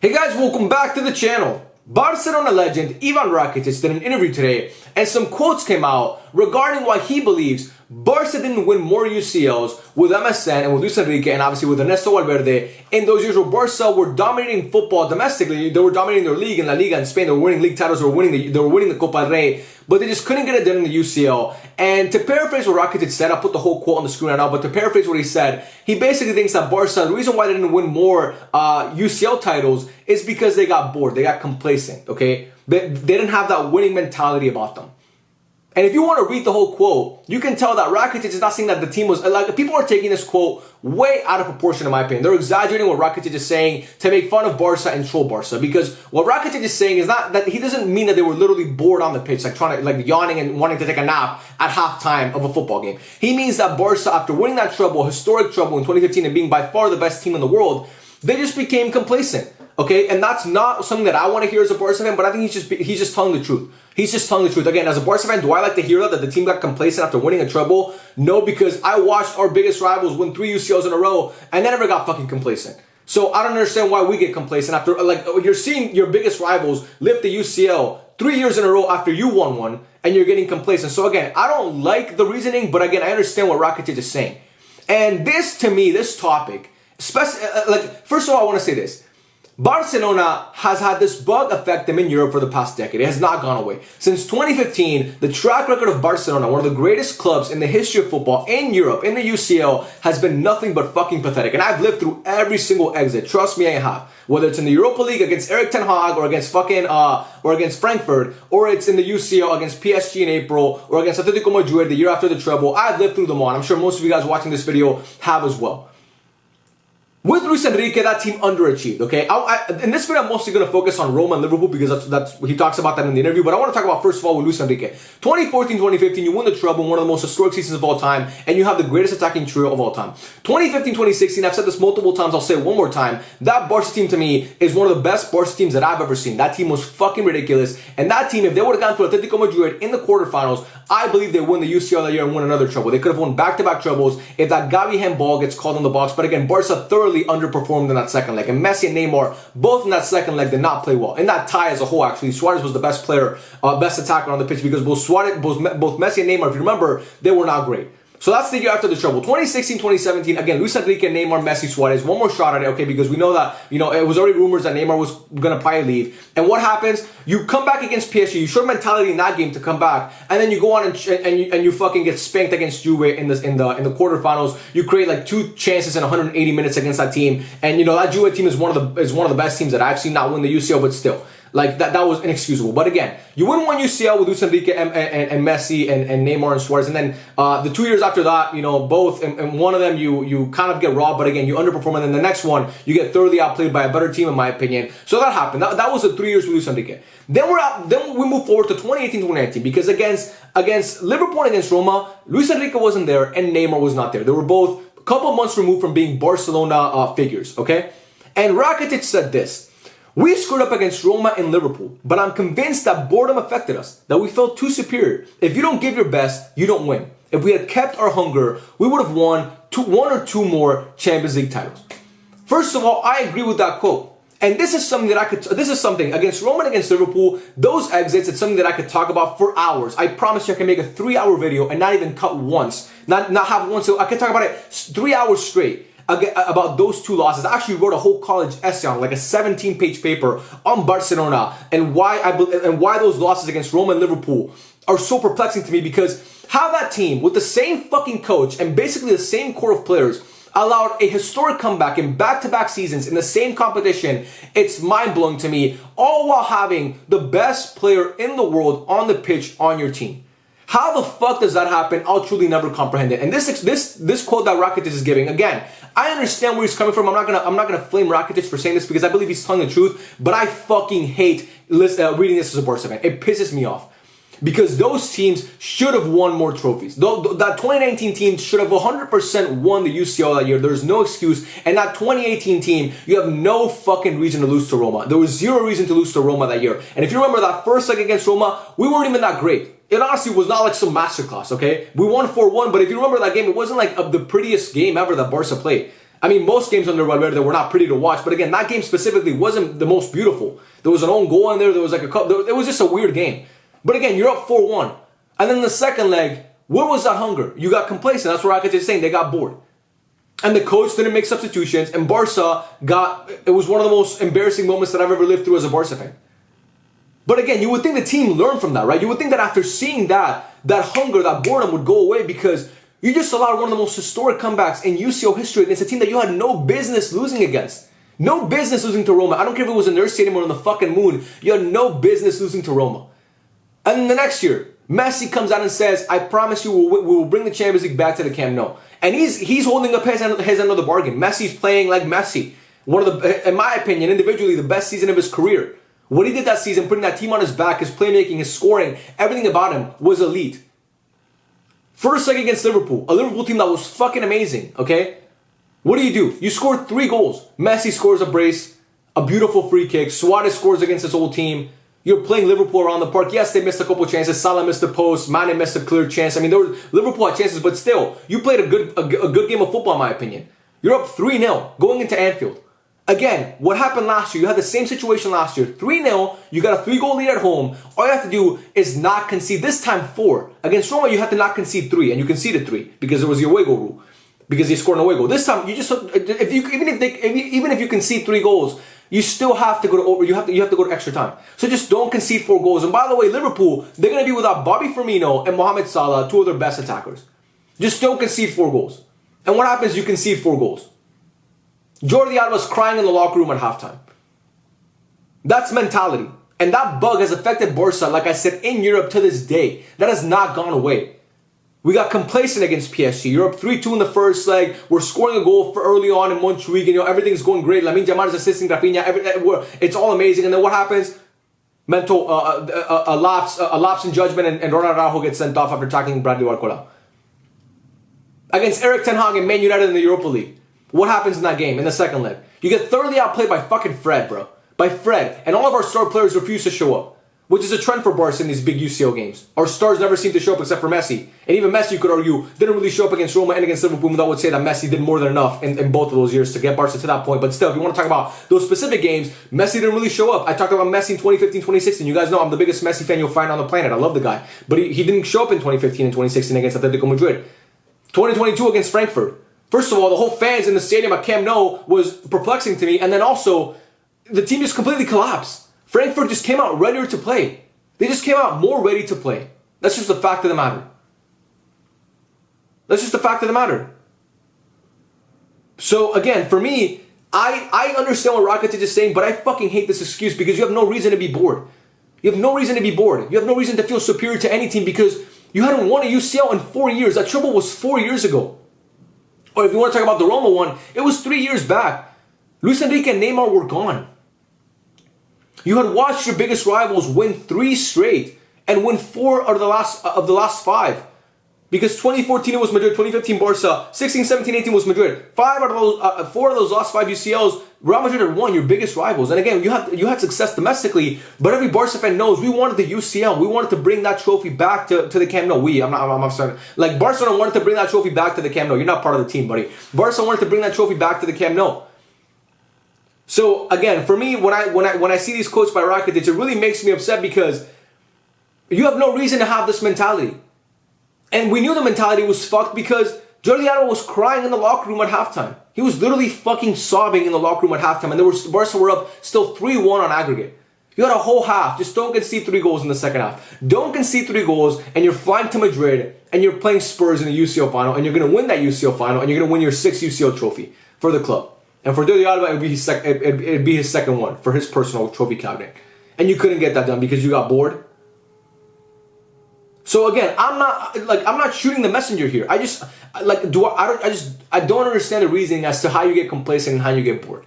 Hey guys, welcome back to the channel. Barcelona legend Ivan Rakitic did an interview today and some quotes came out regarding why he believes Barca didn't win more UCLs with MSN and with Luis Enrique and obviously with Ernesto Valverde in those years where Barca were dominating football domestically. They were dominating their league in La Liga in Spain. They were winning league titles. They were winning the Copa del Rey, but they just couldn't get it done in the UCL. And to paraphrase what Rakitic said, I'll put the whole quote on the screen right now, but to paraphrase what he said, he basically thinks that Barca, the reason why they didn't win more UCL titles is because they got bored. They got complacent, okay? They didn't have that winning mentality about them. And if you want to read the whole quote, you can tell that Rakitic is not saying that the team was, like, people are taking this quote way out of proportion in my opinion. They're exaggerating what Rakitic is saying to make fun of Barca and troll Barca, because what Rakitic is saying is not that he doesn't mean that they were literally bored on the pitch, like yawning and wanting to take a nap at halftime of a football game. He means that Barca, after winning that treble, historic treble in 2015 and being by far the best team in the world, they just became complacent. Okay, and that's not something that I want to hear as a Barca fan, but I think he's just telling the truth. He's just telling the truth. Again, as a Barca fan, do I like to hear that the team got complacent after winning a treble? No, because I watched our biggest rivals win 3 UCLs in a row, and they never got fucking complacent. So I don't understand why we get complacent after, like, you're seeing your biggest rivals lift the UCL 3 years in a row after you won one, and you're getting complacent. So again, I don't like the reasoning, but again, I understand what Rakitic is saying. And this, to me, this topic, especially, first of all, I want to say this. Barcelona has had this bug affect them in Europe for the past decade. It has not gone away. Since 2015, the track record of Barcelona, one of the greatest clubs in the history of football in Europe, in the UCL, has been nothing but fucking pathetic. And I've lived through every single exit. Trust me, I have. Whether it's in the Europa League against Erik ten Hag, or against or against Frankfurt, or it's in the UCL against PSG in April, or against Atletico Madrid the year after the treble. I've lived through them all. I'm sure most of you guys watching this video have as well. With Luis Enrique, that team underachieved, okay? In this video, I'm mostly going to focus on Roma and Liverpool because that's he talks about that in the interview. But I want to talk about, first of all, with Luis Enrique. 2014-2015, you win the treble, one of the most historic seasons of all time, and you have the greatest attacking trio of all time. 2015-2016, I've said this multiple times, I'll say it one more time. That Barca team, to me, is one of the best Barca teams that I've ever seen. That team was fucking ridiculous. And that team, if they would have gone to Atletico Madrid in the quarterfinals, I believe they win the UCL that year and win another treble. They could have won back-to-back trebles if that Gavi handball gets called in the box. But again, Barca thoroughly underperformed in that second leg. And Messi and Neymar, both in that second leg, did not play well. In that tie as a whole, actually, Suarez was the best player, best attacker on the pitch, because both Messi and Neymar, if you remember, they were not great. So that's the year after the treble. 2016-2017, again, Luis Enrique, Neymar, Messi, Suarez. One more shot at it, okay, because we know that, it was already rumors that Neymar was going to probably leave. And what happens? You come back against PSG. You show mentality in that game to come back, and then you go on and you fucking get spanked against Juve in the quarterfinals. You create like 2 chances in 180 minutes against that team, and that Juve team is one of the best teams that I've seen not win the UCL, but still. Like, that was inexcusable. But again, you win 1 UCL with Luis Enrique and Messi and Neymar and Suarez. And then the 2 years after that, both, and one of them you kind of get robbed, but again, you underperform. And then the next one, you get thoroughly outplayed by a better team, in my opinion. So that happened. That was the 3 years with Luis Enrique. Then we move forward to 2018-2019, because against Liverpool and against Roma, Luis Enrique wasn't there and Neymar was not there. They were both a couple months removed from being Barcelona figures, okay? And Rakitic said this: "We screwed up against Roma and Liverpool, but I'm convinced that boredom affected us, that we felt too superior. If you don't give your best, you don't win. If we had kept our hunger, we would have won 1 or 2 more Champions League titles." First of all, I agree with that quote. And this is something against Roma and against Liverpool, those exits, it's something that I could talk about for hours. I promise you I can make a 3-hour video and not even cut once, not have one, so I can talk about it 3 hours straight. About those 2 losses. I actually wrote a whole college essay on, like a 17-page paper on Barcelona and why those losses against Roma and Liverpool are so perplexing to me, because how that team with the same fucking coach and basically the same core of players allowed a historic comeback in back-to-back seasons in the same competition, it's mind-blowing to me, all while having the best player in the world on the pitch on your team. How the fuck does that happen? I'll truly never comprehend it. And this quote that Rakitic is giving, again, I understand where he's coming from. I'm not gonna flame Rakitic for saying this, because I believe he's telling the truth. But I fucking hate reading this as a Barca fan. It pisses me off, because those teams should have won more trophies. That 2019 team should have 100% won the UCL that year. There's no excuse. And that 2018 team, you have no fucking reason to lose to Roma. There was 0 reason to lose to Roma that year. And if you remember that first leg against Roma, we weren't even that great. It honestly was not like some masterclass, okay? We won 4-1, but if you remember that game, it wasn't like the prettiest game ever that Barca played. I mean, most games under Valverde were not pretty to watch, but again, that game specifically wasn't the most beautiful. There was an own goal in there. There was like it was just a weird game. But again, you're up 4-1. And then the second leg, where was that hunger? You got complacent. That's what Rakitic is saying. They got bored. And the coach didn't make substitutions. And Barca it was one of the most embarrassing moments that I've ever lived through as a Barca fan. But again, you would think the team learned from that, right? You would think that after seeing that hunger, that boredom would go away because you just allowed one of the most historic comebacks in UCL history against a team that you had no business losing against. No business losing to Roma. I don't care if it was in their stadium or in the fucking moon. You had no business losing to Roma. And then the next year, Messi comes out and says, I promise you we will bring the Champions League back to the Camp Nou. And he's holding up his end of the bargain. Messi's playing like Messi. One of the, in my opinion, individually, the best season of his career. What he did that season, putting that team on his back, his playmaking, his scoring, everything about him was elite. First leg against Liverpool, a Liverpool team that was fucking amazing, okay? What do? You scored 3 goals. Messi scores a brace, a beautiful free kick. Suarez scores against his old team. You're playing Liverpool around the park. Yes, they missed a couple chances. Salah missed a post. Mane missed a clear chance. I mean, Liverpool had chances, but still, you played a good game of football, in my opinion. You're up 3-0 going into Anfield. Again, what happened last year? You had the same situation last year. 3-0, you got a 3-goal lead at home. All you have to do is not concede. This time 4. Against Roma, you had to not concede 3, and you conceded 3 because it was your away goal rule. Because they scored an away goal. This time, you just even if you concede 3 goals, you still have to go to over. You have to go to extra time. So just don't concede 4 goals. And by the way, Liverpool, they're gonna be without Bobby Firmino and Mohamed Salah, 2 of their best attackers. Just don't concede 4 goals. And what happens? You concede 4 goals. Jordi Alba's crying in the locker room at halftime. That's mentality. And that bug has affected Barca, like I said, in Europe to this day. That has not gone away. We got complacent against PSG. You're up 3-2 in the first leg. We're scoring a goal for early on in Montjuic, and everything's going great. Lamine Yamal is assisting Rafinha. It's all amazing. And then what happens? A lapse in judgment, and Ronald Araujo gets sent off after tackling Bradley Barcola. Against Erik ten Hag and Man United in the Europa League. What happens in that game, in the second leg? You get thoroughly outplayed by fucking Fred, bro. By Fred. And all of our star players refuse to show up. Which is a trend for Barca in these big UCL games. Our stars never seem to show up except for Messi. And even Messi, you could argue, didn't really show up against Roma and against Liverpool. That would say that Messi did more than enough in both of those years to get Barca to that point. But still, if you want to talk about those specific games, Messi didn't really show up. I talked about Messi in 2015, 2016. You guys know I'm the biggest Messi fan you'll find on the planet. I love the guy. But he didn't show up in 2015 and 2016 against Atletico Madrid. 2022 against Frankfurt. First of all, the whole fans in the stadium at Camp Nou was perplexing to me. And then also, the team just completely collapsed. Frankfurt just came out ready to play. They just came out more ready to play. That's just the fact of the matter. That's just the fact of the matter. So again, for me, I understand what Rakitic is saying, but I fucking hate this excuse because you have no reason to be bored. You have no reason to be bored. You have no reason to feel superior to any team because you hadn't won a UCL in 4 years. That triple was 4 years ago. Or if you want to talk about the Roma one, it was 3 years back. Luis Enrique and Neymar were gone. You had watched your biggest rivals win 3 straight and win 4 out of the last 5. Because 2014 it was Madrid, 2015 Barca, 16, 17, 18 was Madrid. 4 of those last 5 UCLs, Real Madrid had won, your biggest rivals. And again, you had success domestically, but every Barca fan knows we wanted the UCL. We wanted to bring that trophy back to the Camp Nou. I'm sorry. Like Barcelona wanted to bring that trophy back to the Camp Nou. You're not part of the team, buddy. Barca wanted to bring that trophy back to the Camp Nou. So again, for me, when I see these quotes by Rakitic, it really makes me upset because you have no reason to have this mentality. And we knew the mentality was fucked because Jordi Alba was crying in the locker room at halftime. He was literally fucking sobbing in the locker room at halftime, and Barca were up still 3-1 on aggregate. You had a whole half. Just don't concede 3 goals in the second half. Don't concede 3 goals, and you're flying to Madrid, and you're playing Spurs in the UCL final, and you're going to win that UCL final, and you're going to win your 6th UCL trophy for the club. And for Jordi Alba, it'd be his second one for his personal trophy cabinet. And you couldn't get that done because you got bored. So again, I'm not shooting the messenger here. I don't understand the reasoning as to how you get complacent and how you get bored.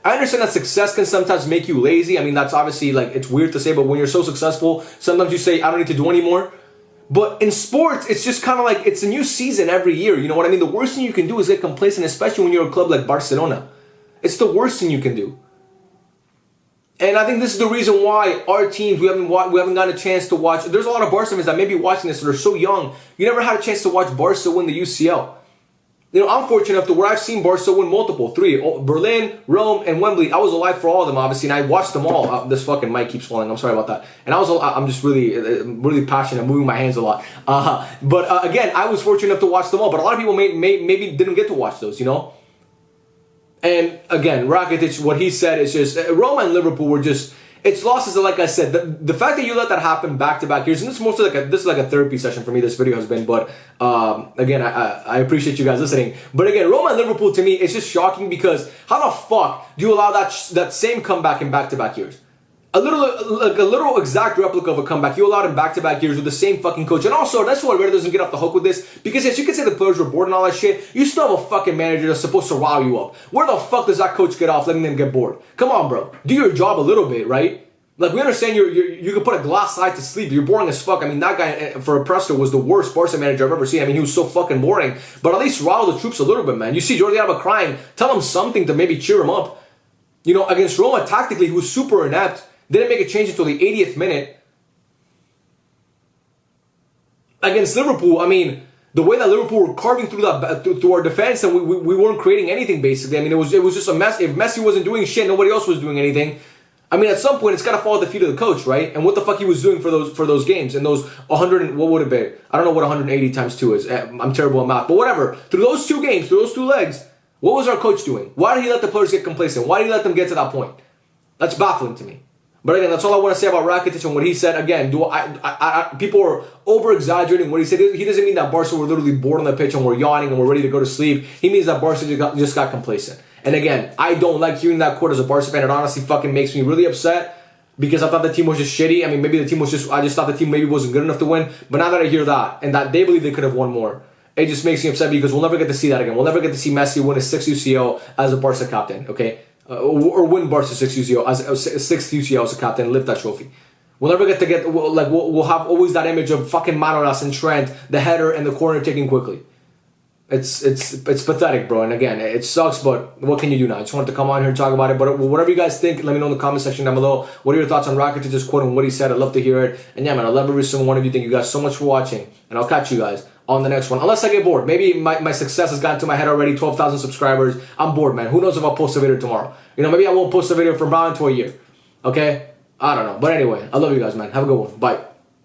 I understand that success can sometimes make you lazy. I mean, that's obviously it's weird to say, but when you're so successful, sometimes you say, I don't need to do anymore. But in sports, it's just kind of like it's a new season every year. You know what I mean? The worst thing you can do is get complacent, especially when you're a club like Barcelona. It's the worst thing you can do. And I think this is the reason why our teams, we haven't gotten a chance to watch. There's a lot of Barca fans that may be watching this that are so young. You never had a chance to watch Barca win the UCL. You know, I'm fortunate enough to where I've seen Barca win multiple, 3, Berlin, Rome, and Wembley. I was alive for all of them, obviously, and I watched them all. This fucking mic keeps falling. I'm sorry about that. And I'm just really passionate. I'm moving my hands a lot. But again, I was fortunate enough to watch them all. But a lot of people maybe didn't get to watch those, you know. And again, Rakitic, what he said is just Roma and Liverpool were just. It's losses, like I said, the fact that you let that happen back-to-back years, and this is like a therapy session for me, this video has been, but again, I appreciate you guys listening. But again, Roma and Liverpool, to me, it's just shocking because how the fuck do you allow that same comeback in back-to-back years? A little exact replica of a comeback you allowed in back-to-back years with the same fucking coach. And also, that's why Red doesn't get off the hook with this. Because as you can say the players were bored and all that shit, you still have a fucking manager that's supposed to rile you up. Where the fuck does that coach get off letting them get bored? Come on, bro. Do your job a little bit, right? Like, we understand you can put a glass eye to sleep. You're boring as fuck. I mean, that guy, for a Presto, was the worst Barca manager I've ever seen. I mean, he was so fucking boring. But at least rile the troops a little bit, man. You see Jordi Alba crying. Tell him something to maybe cheer him up. You know, against Roma, tactically, he was super inept. Didn't make a change until the 80th minute. Against Liverpool, I mean, the way that Liverpool were carving through our defense, and we weren't creating anything, basically. I mean, it was just a mess. If Messi wasn't doing shit, nobody else was doing anything. I mean, at some point, it's got to fall at the feet of the coach, right? And what the fuck he was doing for those games and those 100, what would it be? I don't know what 180 times 2 is. I'm terrible at math, but whatever. Through those 2 games, through those 2 legs, what was our coach doing? Why did he let the players get complacent? Why did he let them get to that point? That's baffling to me. But again, that's all I want to say about Rakitic and what he said. Again, people are over-exaggerating what he said. He doesn't mean that Barca were literally bored on the pitch and we're yawning and we're ready to go to sleep. He means that Barca just got complacent. And again, I don't like hearing that quote as a Barca fan. It honestly fucking makes me really upset because I thought the team was just shitty. I mean, maybe the team was just... I just thought the team maybe wasn't good enough to win. But now that I hear that and that they believe they could have won more, it just makes me upset because we'll never get to see that again. We'll never get to see Messi win a 6th UCL as a Barca captain, okay? Or win Barca 6th UCL as a 6th UCL as a captain and lift that trophy. We'll never get to we'll have always that image of fucking Manolas and Trent, the header and the corner taken quickly. It's pathetic, bro. And again, it sucks, but what can you do now? I just wanted to come on here and talk about it. But whatever you guys think, let me know in the comment section down below. What are your thoughts on Rakitic's quote and what he said? I'd love to hear it. And yeah, man, I love every single one of you. Thank you guys so much for watching. And I'll catch you guys on the next one. Unless I get bored. Maybe my success has gotten to my head already. 12,000 subscribers. I'm bored, man. Who knows if I'll post a video tomorrow? You know, maybe I won't post a video from now into a year. Okay? I don't know. But anyway, I love you guys, man. Have a good one. Bye.